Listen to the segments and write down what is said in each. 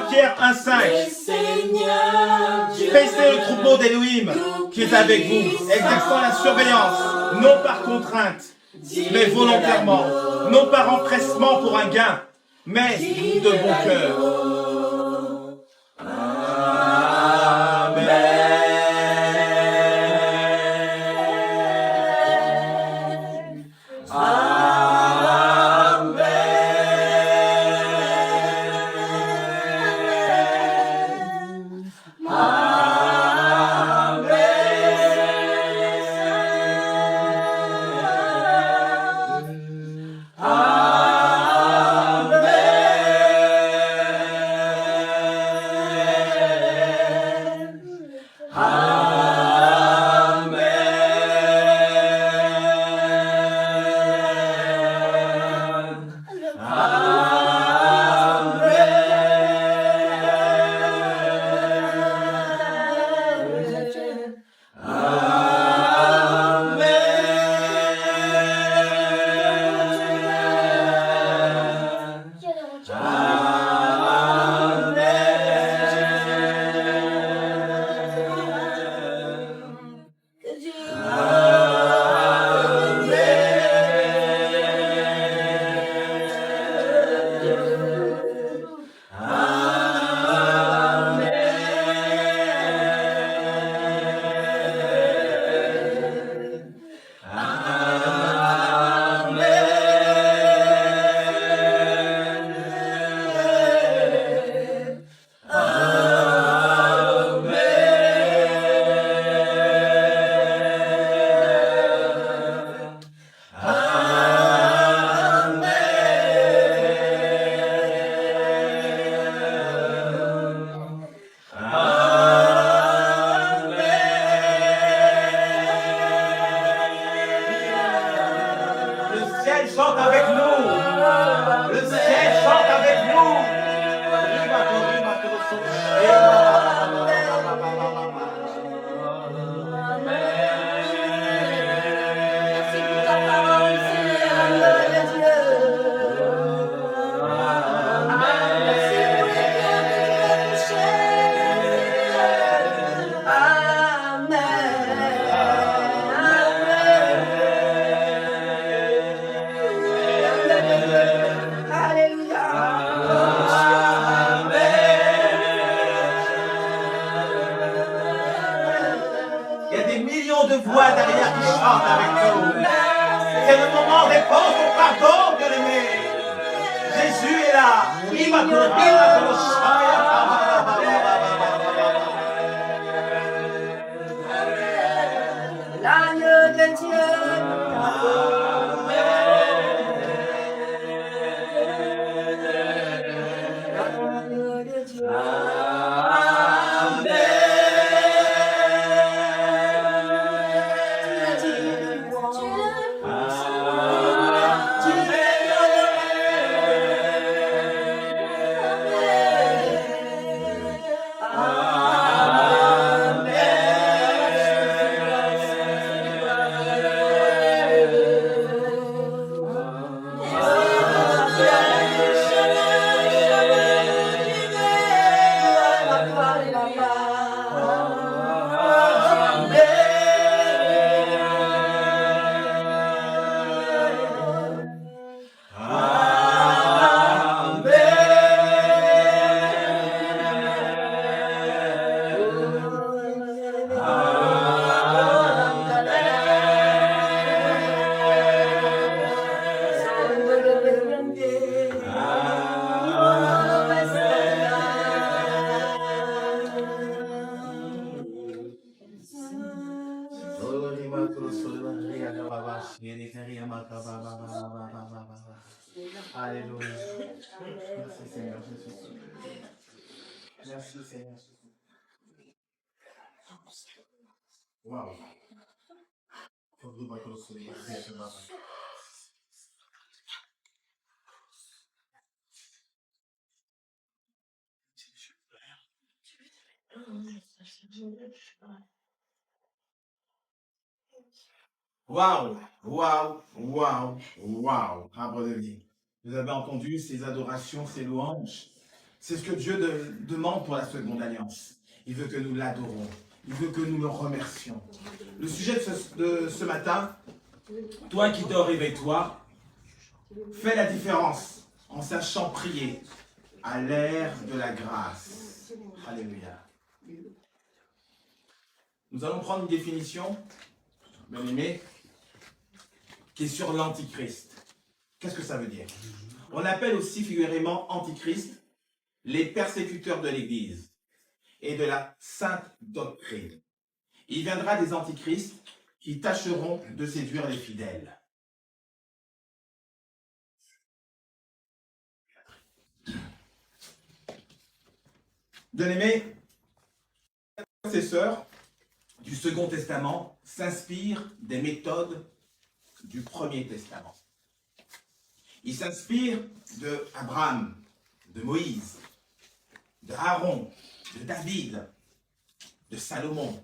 Pierre 1,5. Paissez le troupeau d'Élohim qui est avec vous, exerçant la surveillance, non par contrainte, mais volontairement, non par empressement pour un gain, mais de bon cœur. Alléluia. Merci Seigneur Jésus. Merci Seigneur Jésus. Wow. Waouh, waouh, waouh, waouh. Ah, brother Lee. Vous avez entendu ces adorations, ces louanges. C'est ce que Dieu demande pour la seconde alliance. Il veut que nous l'adorons. Il veut que nous le remercions. Le sujet de ce matin, toi qui dors, réveille-toi. Fais la différence en sachant prier à l'ère de la grâce. Alléluia. Nous allons prendre une définition, bien aimé, qui est sur l'antichrist. Qu'est-ce que ça veut dire? On appelle aussi figuralement antichrist les persécuteurs de l'Église et de la sainte doctrine. Il viendra des antichrists qui tâcheront de séduire les fidèles. Bien-aimés, les successeurs du Second Testament s'inspirent des méthodes du Premier Testament. Ils s'inspirent de Abraham, de Moïse, de Aaron, de David, de Salomon,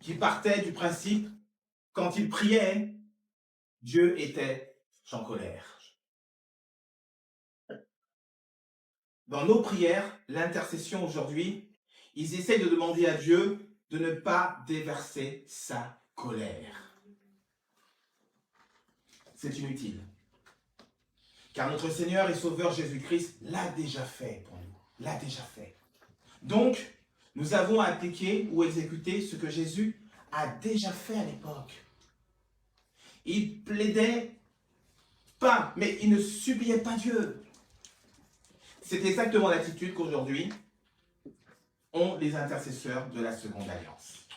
qui partaient du principe, quand ils priaient, Dieu était en colère. Dans nos prières, l'intercession aujourd'hui, ils essayent de demander à Dieu de ne pas déverser sa colère. C'est inutile. Car notre Seigneur et Sauveur Jésus-Christ l'a déjà fait pour nous. L'a déjà fait. Donc, nous avons à appliquer ou exécuter ce que Jésus a déjà fait à l'époque. Il plaidait pas, mais il ne suppliait pas Dieu. C'est exactement l'attitude qu'aujourd'hui ont les intercesseurs de la Seconde Alliance.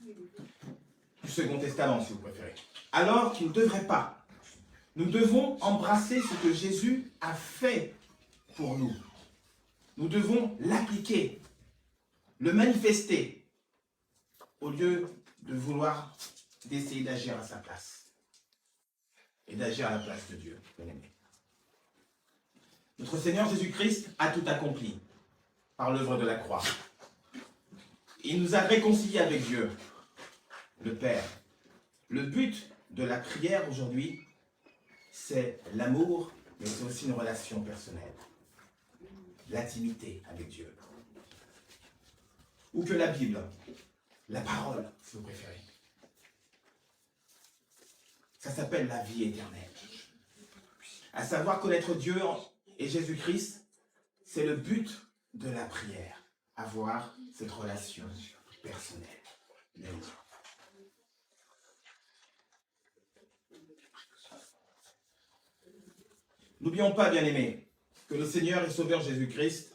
Du Second Testament, si vous préférez. Alors qu'ils ne devraient pas. Nous devons embrasser ce que Jésus a fait pour nous. Nous devons l'appliquer, le manifester, au lieu de vouloir d'essayer d'agir à sa place. Et d'agir à la place de Dieu, bien-aimé. Notre Seigneur Jésus-Christ a tout accompli par l'œuvre de la croix. Il nous a réconciliés avec Dieu, le Père. Le but de la prière aujourd'hui, c'est l'amour, mais c'est aussi une relation personnelle. L'intimité avec Dieu. Ou que la Bible, la parole, si vous préférez. Ça s'appelle la vie éternelle. À savoir connaître Dieu et Jésus-Christ, c'est le but de la prière. Avoir cette relation personnelle. N'oublions pas, bien-aimés, que le Seigneur et Sauveur Jésus-Christ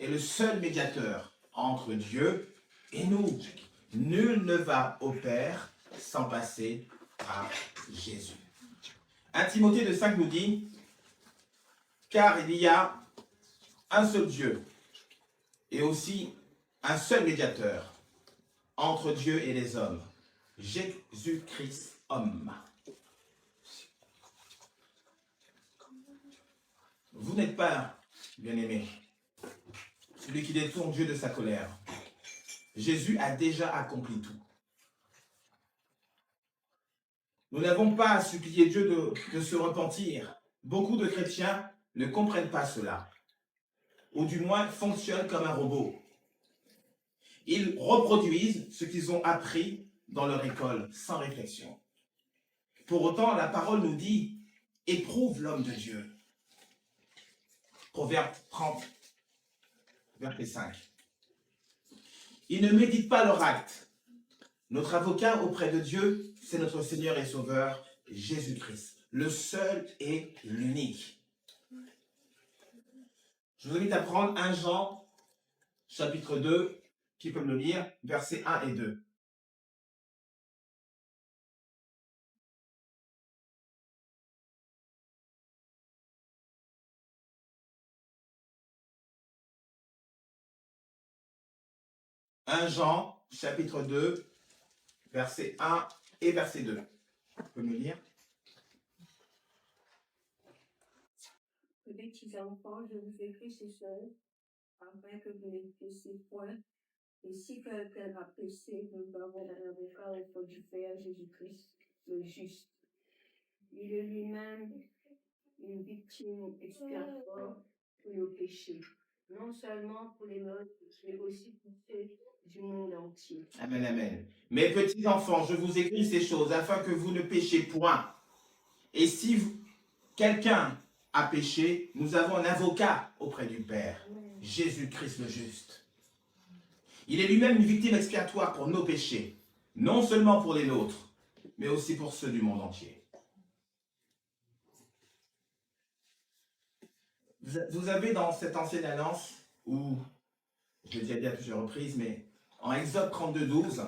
est le seul médiateur entre Dieu et nous. Nul ne va au Père sans passer par Jésus. 1 Timothée 2,5 nous dit, car il y a un seul Dieu et aussi un seul médiateur entre Dieu et les hommes, Jésus-Christ homme. Vous n'êtes pas, bien-aimé, celui qui détourne Dieu de sa colère. Jésus a déjà accompli tout. Nous n'avons pas à supplier Dieu de se repentir. Beaucoup de chrétiens ne comprennent pas cela, ou du moins fonctionnent comme un robot. Ils reproduisent ce qu'ils ont appris dans leur école, sans réflexion. Pour autant, la parole nous dit, éprouve l'homme de Dieu. Proverbe 30, verset 5. Ils ne méditent pas leur acte. Notre avocat auprès de Dieu, c'est notre Seigneur et Sauveur, Jésus-Christ, le seul et l'unique. Je vous invite à prendre 1 Jean, chapitre 2, qui peut me le lire, versets 1 et 2. « 1 Jean, chapitre 2, verset 1 et verset 2. Vous pouvez me le lire? Petits enfants, je vous écris ces choses, afin que vous ne péchiez point. Et si quelqu'un a péché, nous avons un avocat auprès du Père Jésus-Christ, le juste. Il est lui-même une victime expiatoire pour nos péchés, non seulement pour les nôtres, mais aussi pour ceux du monde entier. Amen, amen. Mes petits enfants, je vous écris ces choses afin que vous ne péchiez point. Et si quelqu'un a péché, nous avons un avocat auprès du Père, Jésus-Christ le juste. Il est lui-même une victime expiatoire pour nos péchés, non seulement pour les nôtres, mais aussi pour ceux du monde entier. Vous avez dans cette ancienne alliance, où, je l'ai déjà dit à plusieurs reprises, mais en Exode 32, 12,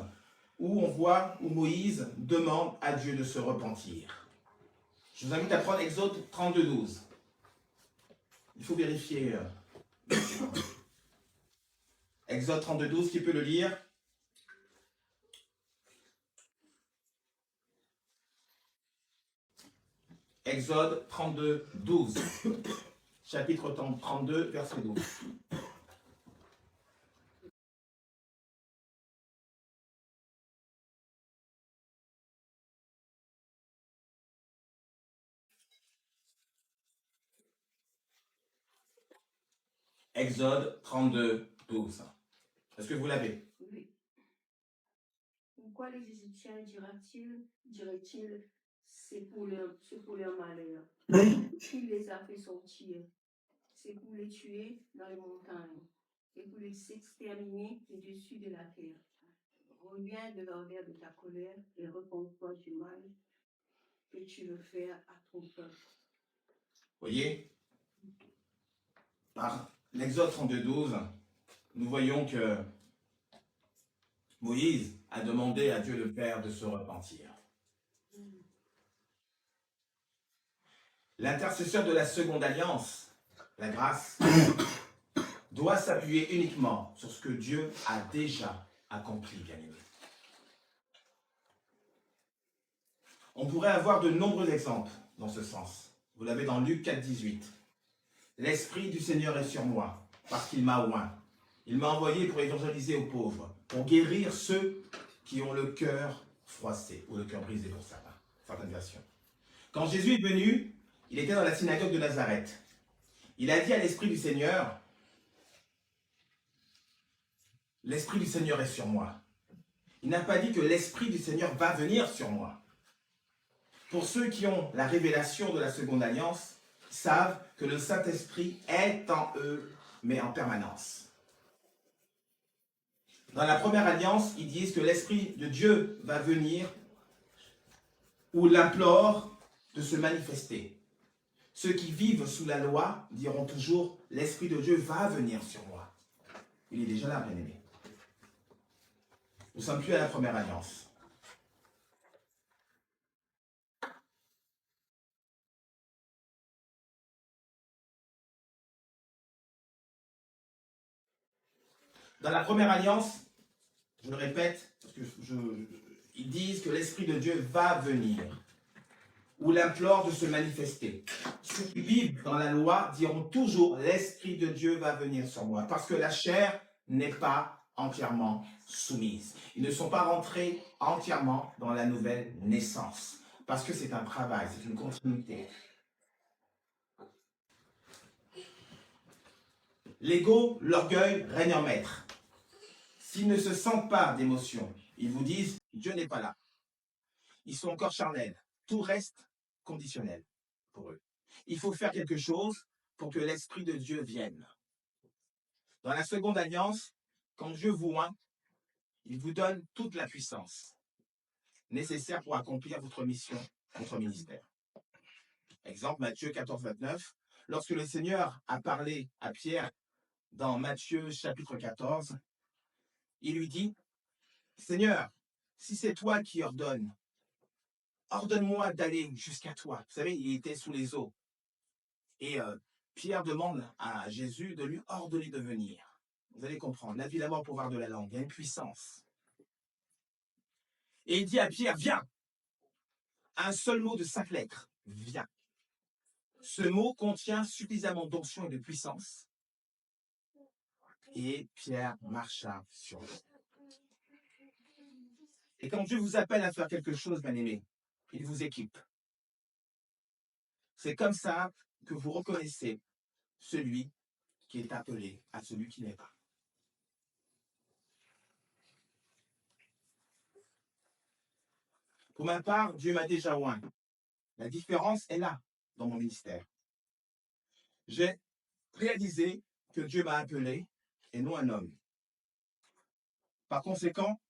où on voit où Moïse demande à Dieu de se repentir. Je vous invite à prendre Exode 32, 12. Il faut vérifier. Exode 32, 12, qui peut le lire? Exode 32, 12. Chapitre 32, verset 12. Exode 32, 12. Est-ce que vous l'avez? Oui. Pourquoi les Égyptiens diraient-ils, c'est pour leur malheur? Qui les a fait sortir? C'est pour les tuer dans les montagnes et pour les exterminer du dessus de la terre. Reviens de l'ardeur de ta colère et repens-toi du mal que tu veux faire à ton peuple. Voyez, par l'Exode 32, 12, nous voyons que Moïse a demandé à Dieu le Père de se repentir. L'intercesseur de la seconde alliance, la grâce, doit s'appuyer uniquement sur ce que Dieu a déjà accompli, bien aimé. On pourrait avoir de nombreux exemples dans ce sens. Vous l'avez dans Luc 4, 18. L'Esprit du Seigneur est sur moi, parce qu'il m'a oint. Il m'a envoyé pour évangéliser aux pauvres, pour guérir ceux qui ont le cœur froissé, ou le cœur brisé pour certaines versions. Quand Jésus est venu, il était dans la synagogue de Nazareth. Il a dit à l'Esprit du Seigneur, « L'Esprit du Seigneur est sur moi. » Il n'a pas dit que l'Esprit du Seigneur va venir sur moi. Pour ceux qui ont la révélation de la seconde alliance, savent que le Saint-Esprit est en eux, mais en permanence. Dans la première alliance, ils disent que l'Esprit de Dieu va venir ou l'implore de se manifester. Ceux qui vivent sous la loi diront toujours « L'Esprit de Dieu va venir sur moi ». Il est déjà là, bien aimé. Nous ne sommes plus à la première alliance. Dans la première alliance, je le répète, parce que ils disent que l'Esprit de Dieu va venir, ou l'implore de se manifester. Ceux qui vivent dans la loi diront toujours, l'Esprit de Dieu va venir sur moi, parce que la chair n'est pas entièrement soumise. Ils ne sont pas rentrés entièrement dans la nouvelle naissance, parce que c'est un travail, c'est une continuité. L'ego, l'orgueil règne en maître. S'ils ne se sentent pas d'émotion, ils vous disent « Dieu n'est pas là ». Ils sont encore charnels. Tout reste conditionnel pour eux. Il faut faire quelque chose pour que l'Esprit de Dieu vienne. Dans la seconde alliance, quand Dieu vous oint, il vous donne toute la puissance nécessaire pour accomplir votre mission, votre ministère. Exemple, Matthieu 14, 29. Lorsque le Seigneur a parlé à Pierre dans Matthieu chapitre 14, il lui dit, « Seigneur, si c'est toi qui ordonnes, ordonne-moi d'aller jusqu'à toi. » Vous savez, il était sous les eaux. Et Pierre demande à Jésus de lui ordonner de venir. Vous allez comprendre, la vie, la mort, le pouvoir de la langue, il y a une puissance. Et il dit à Pierre, viens. Un seul mot de 5 lettres, viens. Ce mot contient suffisamment d'onction et de puissance. Et Pierre marcha sur l'eau. Et quand Dieu vous appelle à faire quelque chose, bien-aimé, il vous équipe. C'est comme ça que vous reconnaissez celui qui est appelé à celui qui n'est pas. Pour ma part, Dieu m'a déjà oint. La différence est là, dans mon ministère. J'ai réalisé que Dieu m'a appelé et non un homme. Par conséquent,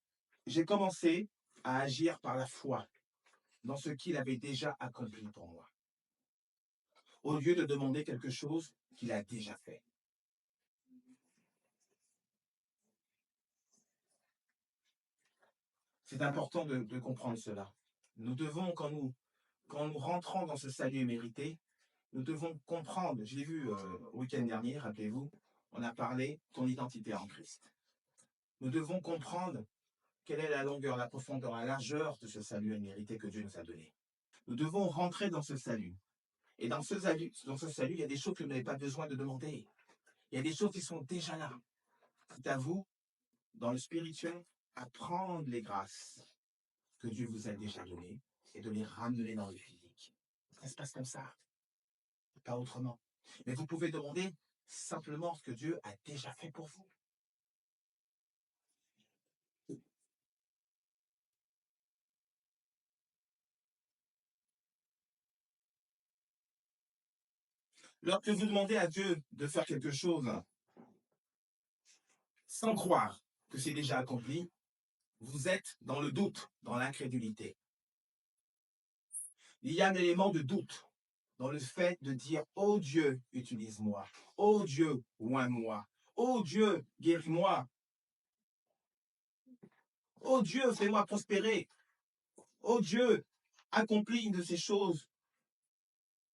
j'ai commencé à agir par la foi dans ce qu'il avait déjà accompli pour moi, au lieu de demander quelque chose qu'il a déjà fait. C'est important de comprendre cela. Nous devons, quand nous rentrons dans ce salut mérité, nous devons comprendre, je l'ai vu au week-end dernier, rappelez-vous, on a parlé de ton identité en Christ. Nous devons comprendre quelle est la longueur, la profondeur, la largeur de ce salut mérité que Dieu nous a donné. Nous devons rentrer dans ce salut. Et dans ce salut, il y a des choses que vous n'avez pas besoin de demander. Il y a des choses qui sont déjà là. C'est à vous, dans le spirituel, à prendre les grâces que Dieu vous a déjà données et de les ramener dans le physique. Ça se passe comme ça, pas autrement. Mais vous pouvez demander simplement ce que Dieu a déjà fait pour vous. Lorsque vous demandez à Dieu de faire quelque chose sans croire que c'est déjà accompli, vous êtes dans le doute, dans l'incrédulité. Il y a un élément de doute dans le fait de dire « Oh Dieu, utilise-moi. Oh Dieu, oins-moi. Oh Dieu, guéris-moi. Oh Dieu, fais-moi prospérer. Oh Dieu, accomplis une de ces choses. »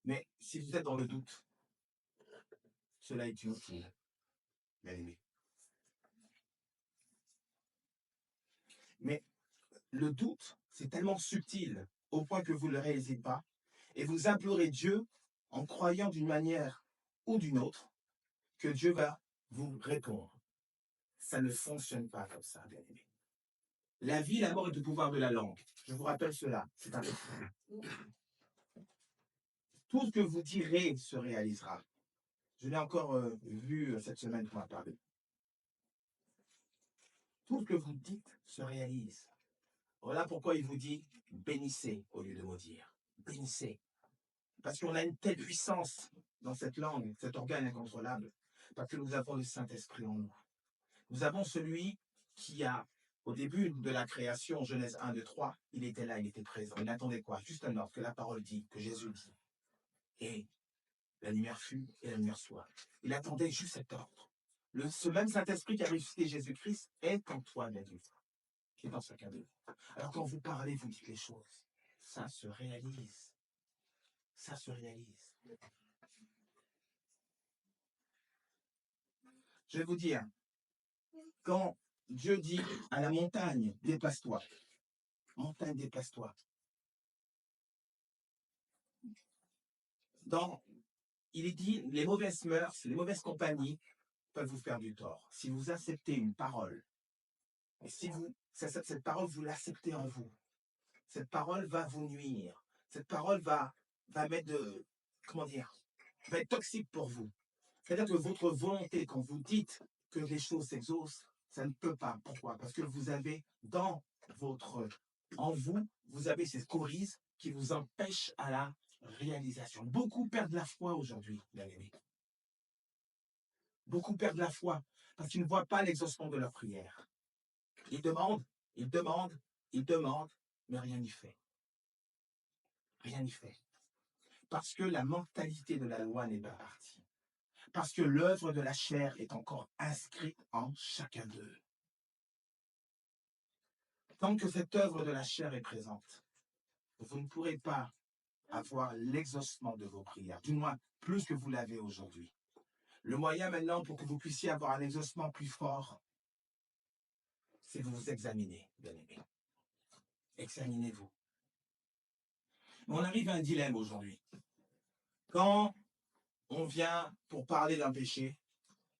Mais si vous êtes dans le doute, cela est inutile, bien aimé. Mais le doute, c'est tellement subtil au point que vous ne le réalisez pas. Et vous implorez Dieu en croyant d'une manière ou d'une autre que Dieu va vous répondre. Ça ne fonctionne pas comme ça, bien aimé. La vie, la mort est au pouvoir de la langue. Je vous rappelle cela. C'est un Tout ce que vous direz se réalisera. Je l'ai encore vu cette semaine pour ma part. Tout ce que vous dites se réalise. Voilà pourquoi il vous dit bénissez au lieu de maudire. Bénissez. Parce qu'on a une telle puissance dans cette langue, cet organe incontrôlable, parce que nous avons le Saint-Esprit en nous. Nous avons celui qui a, au début de la création, Genèse 1, 2, 3, il était là, il était présent. Il attendait quoi? Juste un ordre, que la parole dit, que Jésus dit. Et la lumière fut et la lumière soit. Il attendait juste cet ordre. Ce même Saint-Esprit qui a ressuscité Jésus-Christ est en toi, bien sûr, qui est dans chacun de vous. Alors quand vous parlez, vous dites les choses. Ça se réalise. Ça se réalise. Je vais vous dire, quand Dieu dit à la montagne, déplace-toi, montagne, déplace-toi. Il est dit, les mauvaises mœurs, les mauvaises compagnies peuvent vous faire du tort. Si vous acceptez une parole, et si cette parole, vous l'acceptez en vous, cette parole va vous nuire. Cette parole va mettre va être toxique pour vous. C'est-à-dire que votre volonté, quand vous dites que les choses s'exaucent, ça ne peut pas. Pourquoi? Parce que vous avez en vous, vous avez ces scories qui vous empêchent à la réalisation. Beaucoup perdent la foi aujourd'hui, bien aimés. Beaucoup perdent la foi parce qu'ils ne voient pas l'exaucement de leur prière. Ils demandent, mais rien n'y fait. Rien n'y fait. Parce que la mentalité de la loi n'est pas partie. Parce que l'œuvre de la chair est encore inscrite en chacun d'eux. Tant que cette œuvre de la chair est présente, vous ne pourrez pas avoir l'exaucement de vos prières, du moins plus que vous l'avez aujourd'hui. Le moyen maintenant pour que vous puissiez avoir un exaucement plus fort, c'est de vous examiner, bien aimés. Examinez-vous. On arrive à un dilemme aujourd'hui. Quand on vient pour parler d'un péché,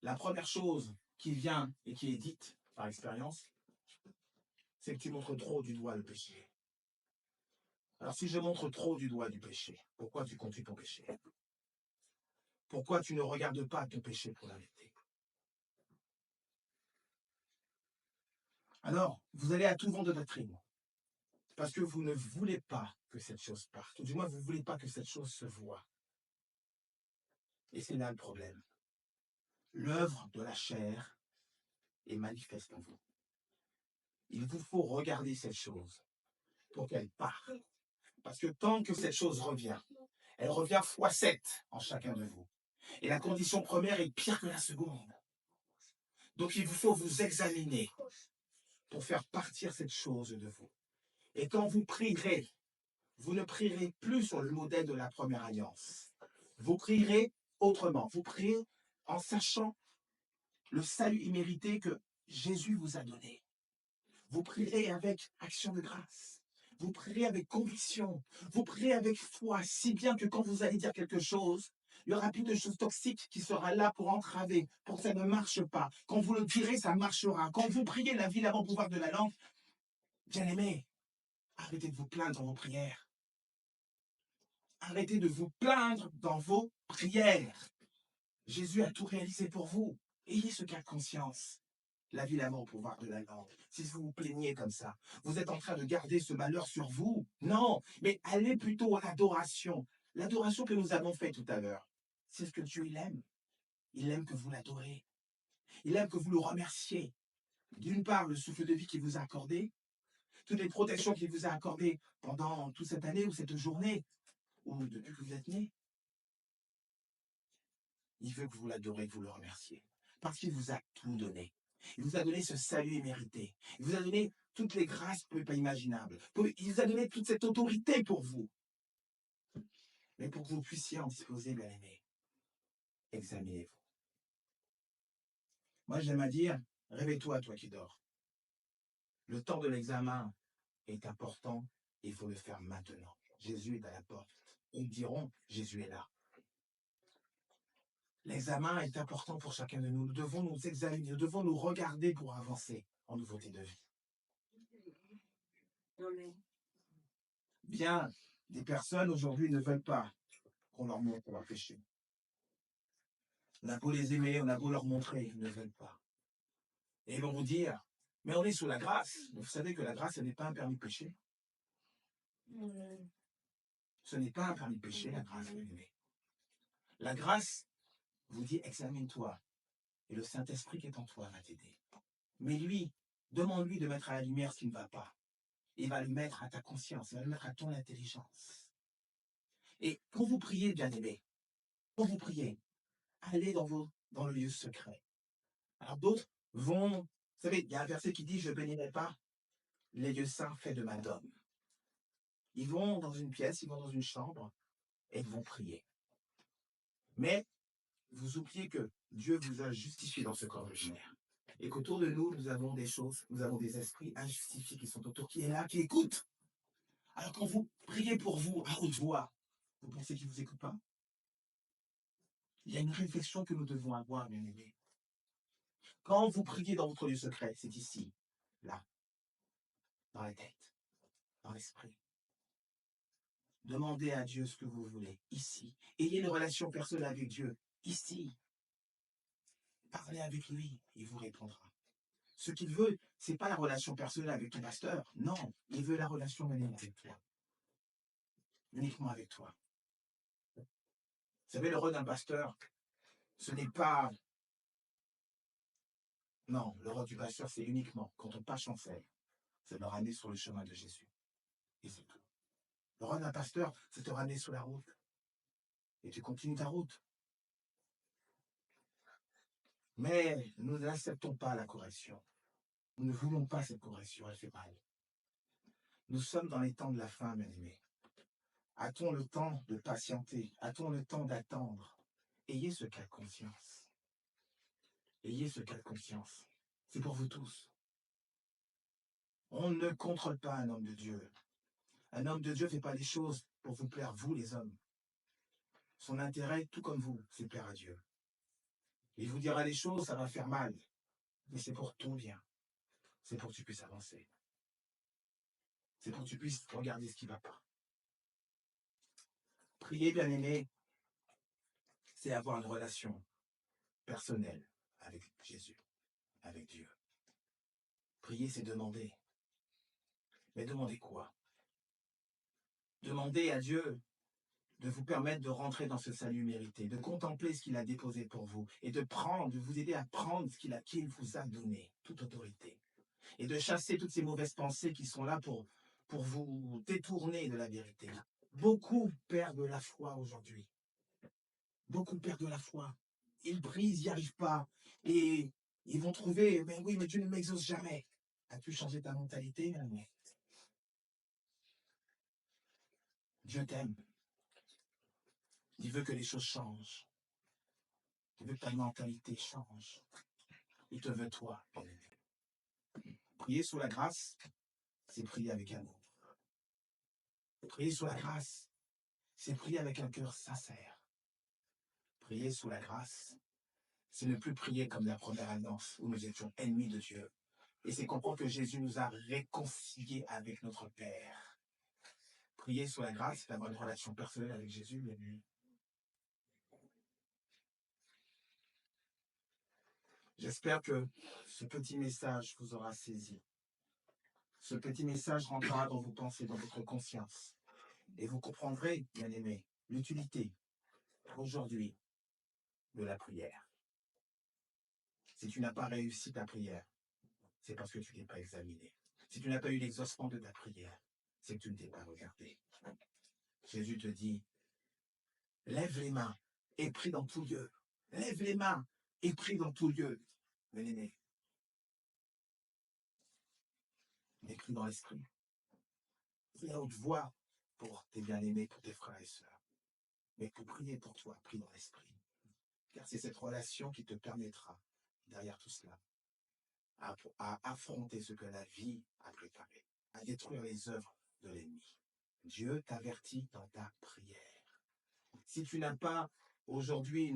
la première chose qui vient et qui est dite par expérience, c'est que tu montres trop du doigt le péché. Alors si je montre trop du doigt du péché, pourquoi tu continues ton péché? Pourquoi tu ne regardes pas ton péché pour l'arrêter? Alors, vous allez à tout vent de doctrine, parce que vous ne voulez pas que cette chose parte, ou du moins vous ne voulez pas que cette chose se voie. Et c'est là le problème. L'œuvre de la chair est manifeste en vous. Il vous faut regarder cette chose pour qu'elle parte. Parce que tant que cette chose revient, elle revient fois 7 en chacun de vous. Et la condition première est pire que la seconde. Donc il vous faut vous examiner pour faire partir cette chose de vous. Et quand vous prierez, vous ne prierez plus sur le modèle de la première alliance. Vous prierez autrement. Vous priez en sachant le salut immérité que Jésus vous a donné. Vous prierez avec action de grâce. Vous prierez avec conviction. Vous prierez avec foi, si bien que quand vous allez dire quelque chose, il n'y aura plus de choses toxiques qui sera là pour entraver, pour que ça ne marche pas. Quand vous le direz, ça marchera. Quand vous priez la vie l'avant-pouvoir de la langue, bien aimé, arrêtez de vous plaindre dans vos prières. Arrêtez de vous plaindre dans vos prières. Jésus a tout réalisé pour vous. Ayez ce cas de conscience. La vie, l'amour, pouvoir de la langue. Si vous vous plaignez comme ça, vous êtes en train de garder ce malheur sur vous. Non, mais allez plutôt à l'adoration. L'adoration que nous avons faite tout à l'heure. C'est ce que Dieu, il aime. Il aime que vous l'adorez. Il aime que vous le remerciez. D'une part, le souffle de vie qu'il vous a accordé, toutes les protections qu'il vous a accordées pendant toute cette année ou cette journée, ou depuis que vous êtes né. Il veut que vous l'adorez, que vous le remerciez. Parce qu'il vous a tout donné. Il vous a donné ce salut immérité. Il vous a donné toutes les grâces pas imaginables. Il vous a donné toute cette autorité pour vous. Mais pour que vous puissiez en disposer, bien aimé, examinez-vous. Moi, j'aime à dire, réveille-toi, toi qui dors. Le temps de l'examen est important et il faut le faire maintenant. Jésus est à la porte. Ils diront, Jésus est là. L'examen est important pour chacun de nous. Nous devons nous examiner, nous devons nous regarder pour avancer en nouveauté de vie. Bien, des personnes aujourd'hui ne veulent pas qu'on leur montre leur péché. On a beau les aimer, on a beau leur montrer, ils ne veulent pas. Et ils vont vous dire, mais on est sous la grâce. Mais vous savez que la grâce, ce n'est pas un permis de péché. Ce n'est pas un permis de péché, la grâce, bien aimé. La grâce vous dit, examine-toi. Et le Saint-Esprit qui est en toi va t'aider. Mais lui, demande-lui de mettre à la lumière ce qui ne va pas. Il va le mettre à ta conscience, il va le mettre à ton intelligence. Et quand vous priez, bien-aimé, quand vous priez, allez dans le lieu secret. Alors d'autres vont, vous savez, il y a un verset qui dit, je ne bénirai pas les lieux saints faits de main d'homme. Ils vont dans une pièce, ils vont dans une chambre et ils vont prier. Mais vous oubliez que Dieu vous a justifié dans ce corps ordinaire. Et qu'autour de nous, nous avons des choses, nous avons des esprits injustifiés qui sont autour, qui est là, qui écoutent. Alors quand vous priez pour vous à haute voix, vous pensez qu'ils ne vous écoutent pas? Il y a une réflexion que nous devons avoir, bien aimés. Quand vous priez dans votre lieu secret, c'est ici, là, dans la tête, dans l'esprit. Demandez à Dieu ce que vous voulez, ici. Ayez une relation personnelle avec Dieu, ici. Parlez avec lui, il vous répondra. Ce qu'il veut, ce n'est pas la relation personnelle avec ton pasteur. Non, il veut la relation menée avec toi. Uniquement avec toi. Vous savez, le rôle d'un pasteur, ce n'est pas... Non, le rôle du pasteur, c'est uniquement, quand on passe en selle, c'est de le ramener sur le chemin de Jésus. Et c'est tout. Le rôle d'un pasteur, c'est de te ramener sur la route. Et tu continues ta route. Mais nous n'acceptons pas la correction. Nous ne voulons pas cette correction, elle fait mal. Nous sommes dans les temps de la fin, bien-aimés. A-t-on le temps de patienter? A-t-on le temps d'attendre? Ayez ce cas de conscience. Ayez ce cas de conscience. C'est pour vous tous. On ne contrôle pas un homme de Dieu. Un homme de Dieu ne fait pas les choses pour vous plaire, vous les hommes. Son intérêt, tout comme vous, c'est plaire à Dieu. Il vous dira les choses, ça va faire mal. Mais c'est pour ton bien. C'est pour que tu puisses avancer. C'est pour que tu puisses regarder ce qui ne va pas. Priez, bien-aimés. c'est avoir une relation personnelle avec Jésus, avec Dieu. Prier, c'est demander. Mais demander quoi? Demandez à Dieu de vous permettre de rentrer dans ce salut mérité, de contempler ce qu'il a déposé pour vous et de vous aider à prendre ce qu'il vous a donné, toute autorité. Et de chasser toutes ces mauvaises pensées qui sont là pour vous détourner de la vérité. Beaucoup perdent la foi aujourd'hui. Beaucoup perdent la foi. Ils prient, ils n'y arrivent pas. Et ils vont trouver, mais oui, mais Dieu ne m'exauce jamais. As-tu changé ta mentalité? Dieu t'aime. Il veut que les choses changent. Il veut que ta mentalité change. Il te veut toi. Prier sous la grâce, c'est prier avec amour. Prier sous la grâce, c'est prier avec un cœur sincère. Prier sous la grâce, c'est ne plus prier comme la première alliance où nous étions ennemis de Dieu. Et c'est comprendre que Jésus nous a réconciliés avec notre Père. Prier sous la grâce, c'est avoir une relation personnelle avec Jésus. J'espère que ce petit message vous aura saisi. Ce petit message rentrera dans vos pensées, dans votre conscience. Et vous comprendrez, bien-aimés, l'utilité aujourd'hui de la prière. Si tu n'as pas réussi ta prière, c'est parce que tu n'es pas examiné. Si tu n'as pas eu l'exaucement de ta prière, c'est que tu ne t'es pas regardé. Jésus te dit, lève les mains et prie dans tout lieu. Lève les mains et prie dans tout lieu. Bien-aimé, mais prie dans l'esprit. Prie à haute voix pour tes bien-aimés, pour tes frères et sœurs. Mais pour prier pour toi, prie dans l'esprit. Car c'est cette relation qui te permettra, derrière tout cela, à affronter ce que la vie a préparé, à détruire les œuvres de l'ennemi. Dieu t'avertit dans ta prière. Si tu n'as pas aujourd'hui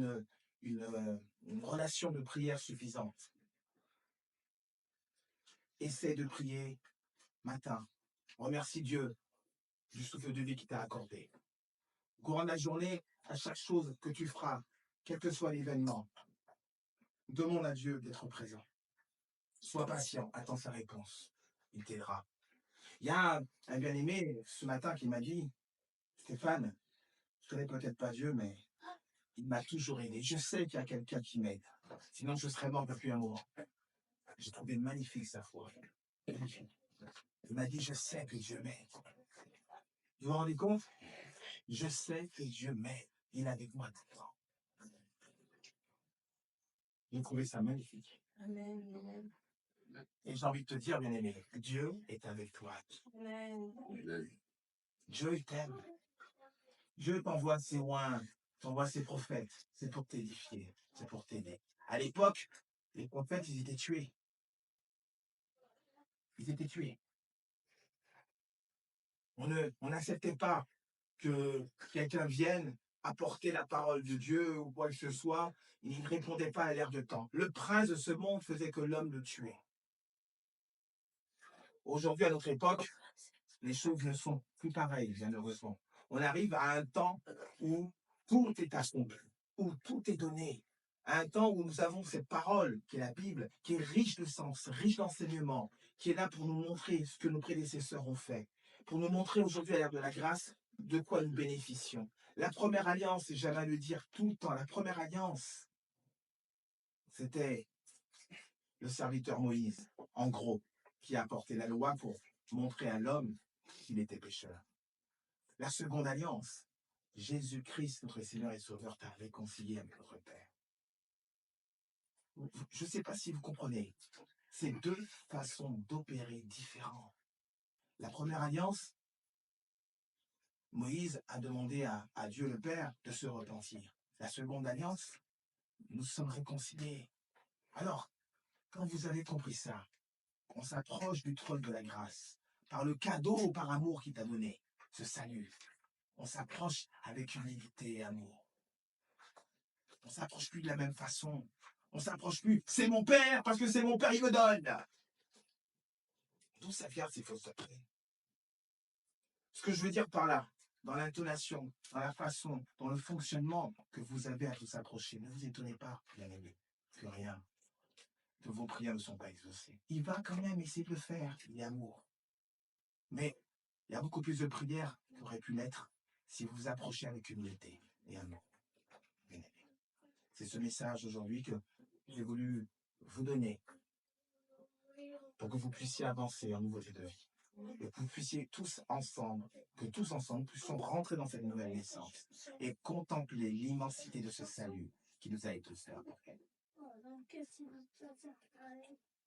une relation de prière suffisante, essaie de prier matin. Remercie Dieu du souffle de vie qu'il t'a accordé. Au courant de la journée, à chaque chose que tu feras, quel que soit l'événement, demande à Dieu d'être présent. Sois patient, attends sa réponse. Il t'aidera. Il y a un bien-aimé ce matin qui m'a dit, Stéphane, je ne connais peut-être pas Dieu, mais il m'a toujours aidé. Je sais qu'il y a quelqu'un qui m'aide. Sinon, je serais mort depuis un moment. J'ai trouvé magnifique sa foi. Il m'a dit, je sais que Dieu m'aide. Vous vous rendez compte? Je sais que Dieu m'aide. Il est avec moi tout le temps. J'ai trouvé ça magnifique. Amen. Et j'ai envie de te dire, bien-aimé, Dieu est avec toi. Amen. Dieu t'aime. Dieu t'envoie ses oins, t'envoie ses prophètes. C'est pour t'édifier, c'est pour t'aider. À l'époque, les prophètes, ils étaient tués. Ils étaient tués. On n'acceptait pas que quelqu'un vienne apporter la parole de Dieu ou quoi que ce soit. Il ne répondait pas à l'air de temps. Le prince de ce monde faisait que l'homme le tuait. Aujourd'hui, à notre époque, les choses ne sont plus pareilles, bien heureusement. On arrive à un temps où tout est assombri, où tout est donné. À un temps où nous avons cette parole, qui est la Bible, qui est riche de sens, riche d'enseignements, qui est là pour nous montrer ce que nos prédécesseurs ont fait, pour nous montrer aujourd'hui à l'ère de la grâce de quoi nous bénéficions. La première alliance, et j'aime à le dire tout le temps, la première alliance, c'était le serviteur Moïse, en gros, qui a apporté la loi pour montrer à l'homme qu'il était pécheur. La seconde alliance, Jésus-Christ, notre Seigneur et Sauveur, t'a réconcilié avec notre Père. Je ne sais pas si vous comprenez. C'est deux façons d'opérer différentes. La première alliance, Moïse a demandé à Dieu le Père de se repentir. La seconde alliance, nous sommes réconciliés. Alors, quand vous avez compris ça, on s'approche du trône de la grâce, par le cadeau, par amour qu'il t'a donné, ce salut. On s'approche avec humilité et amour. On s'approche plus de la même façon. On s'approche plus. C'est mon père, parce que c'est mon père, il me donne. D'où ça vient ces fausses doctrines? Ce que je veux dire par là, dans l'intonation, dans la façon, dans le fonctionnement que vous avez à vous approcher. Ne vous étonnez pas, bien-aimés, que rien de vos prières ne sont pas exaucées. Il va quand même essayer de le faire, il est amour. Mais il y a beaucoup plus de prières qui auraient pu l'être si vous vous approchez avec humilité et amour. Bien-aimés. C'est ce message aujourd'hui que j'ai voulu vous donner pour que vous puissiez avancer en nouveauté de vie. Et que vous puissiez tous ensemble, que tous ensemble puissions rentrer dans cette nouvelle naissance et contempler l'immensité de ce salut qui nous a été offert.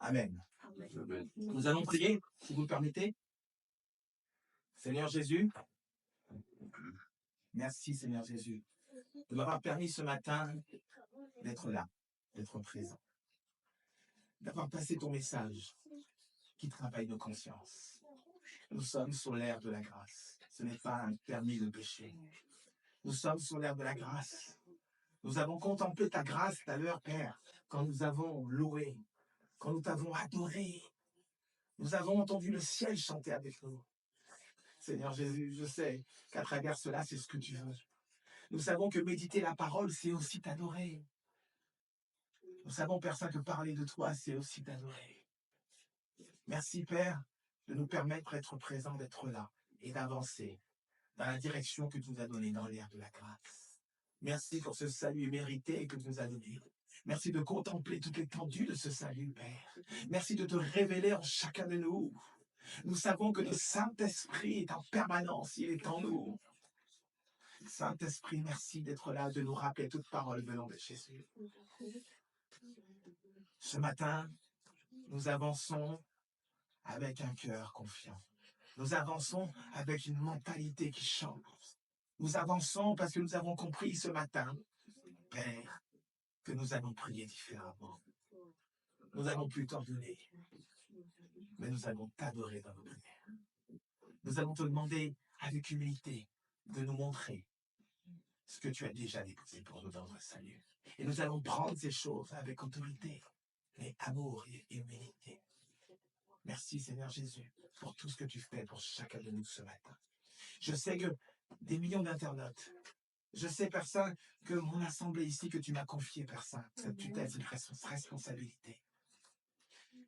Amen. Nous allons prier, si vous le permettez. Seigneur Jésus, merci Seigneur Jésus de m'avoir permis ce matin d'être là, d'être présent, d'avoir passé ton message qui travaille nos consciences. Nous sommes sur l'ère de la grâce. Ce n'est pas un permis de péché. Nous sommes sur l'ère de la grâce. Nous avons contemplé ta grâce tout à l'heure, Père, quand nous avons loué, quand nous t'avons adoré. Nous avons entendu le ciel chanter avec nous. Seigneur Jésus, je sais qu'à travers cela, c'est ce que tu veux. Nous savons que méditer la parole, c'est aussi t'adorer. Nous savons, Père Saint, que parler de toi, c'est aussi t'adorer. Merci, Père, de nous permettre d'être présents, d'être là et d'avancer dans la direction que tu nous as donnée dans l'ère de la grâce. Merci pour ce salut mérité que tu nous as donné. Merci de contempler toute l'étendue de ce salut, Père. Merci de te révéler en chacun de nous. Nous savons que le Saint-Esprit est en permanence, il est en nous. Saint-Esprit, merci d'être là, de nous rappeler toute parole venant de Jésus. Ce matin, nous avançons avec un cœur confiant. Nous avançons avec une mentalité qui change. Nous avançons parce que nous avons compris ce matin, Père, que nous allons prier différemment. Nous n'allons plus t'ordonner, mais nous allons t'adorer dans nos prières. Nous allons te demander avec humilité de nous montrer ce que tu as déjà déposé pour nous dans notre salut. Et nous allons prendre ces choses avec autorité, mais amour et humilité. Merci Seigneur Jésus pour tout ce que tu fais pour chacun de nous ce matin. Je sais que des millions d'internautes, je sais, Père Saint, que mon assemblée ici que tu m'as confiée, Père Saint, cette tutelle, cette responsabilité.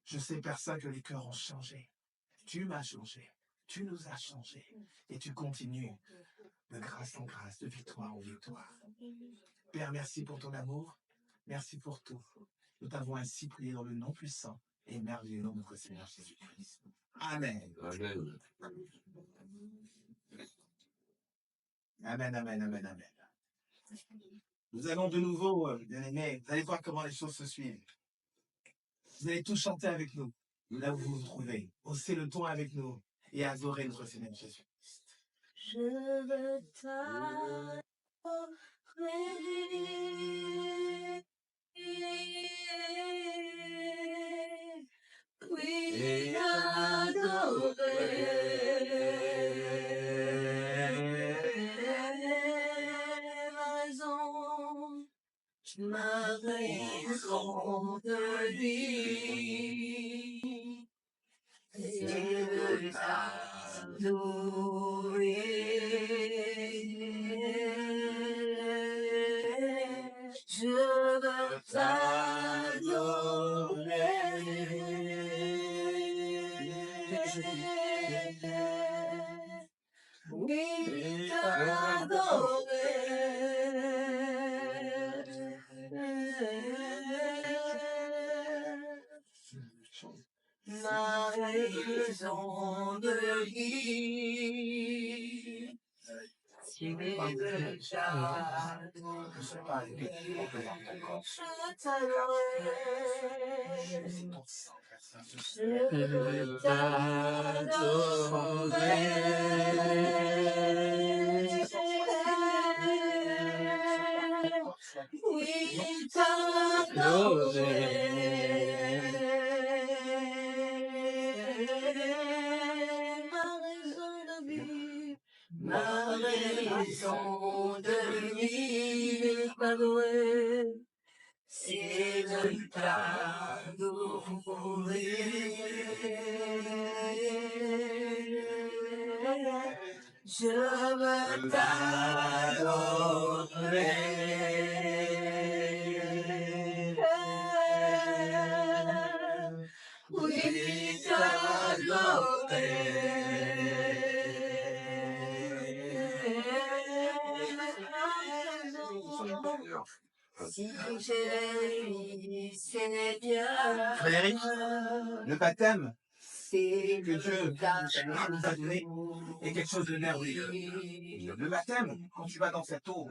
Je sais, Père Saint, que les cœurs ont changé. Tu m'as changé. Tu nous as changé. Et tu continues de grâce en grâce, de victoire en victoire. Père, merci pour ton amour. Merci pour tout. Nous t'avons ainsi prié dans le nom puissant et merveilleux nom de notre Seigneur Jésus-Christ. Amen. Amen. Amen, amen, amen, amen. Nous allons de nouveau, bien-aimés, vous allez voir comment les choses se suivent. Vous allez tous chanter avec nous, là où vous vous trouvez. Haussez le ton avec nous et adorer notre Seigneur Jésus. Je veux t'adorer. Oui, ma raison de vie, c'est de t'adorer. Je veux t'adorer. Oui, ma raison de vie, c'est de t'adorer. Je t'adorer. Oui, t'adorer. Ma raison de vivre, ma raison de vivre, t'adorer. C'est de t'adorer. Je veux t'adorer. Oui, t'adorer. Si j'ai Seigneur. Frédéric, le baptême que Dieu nous a donné est quelque chose de merveilleux. Le baptême, quand tu vas dans cette eau,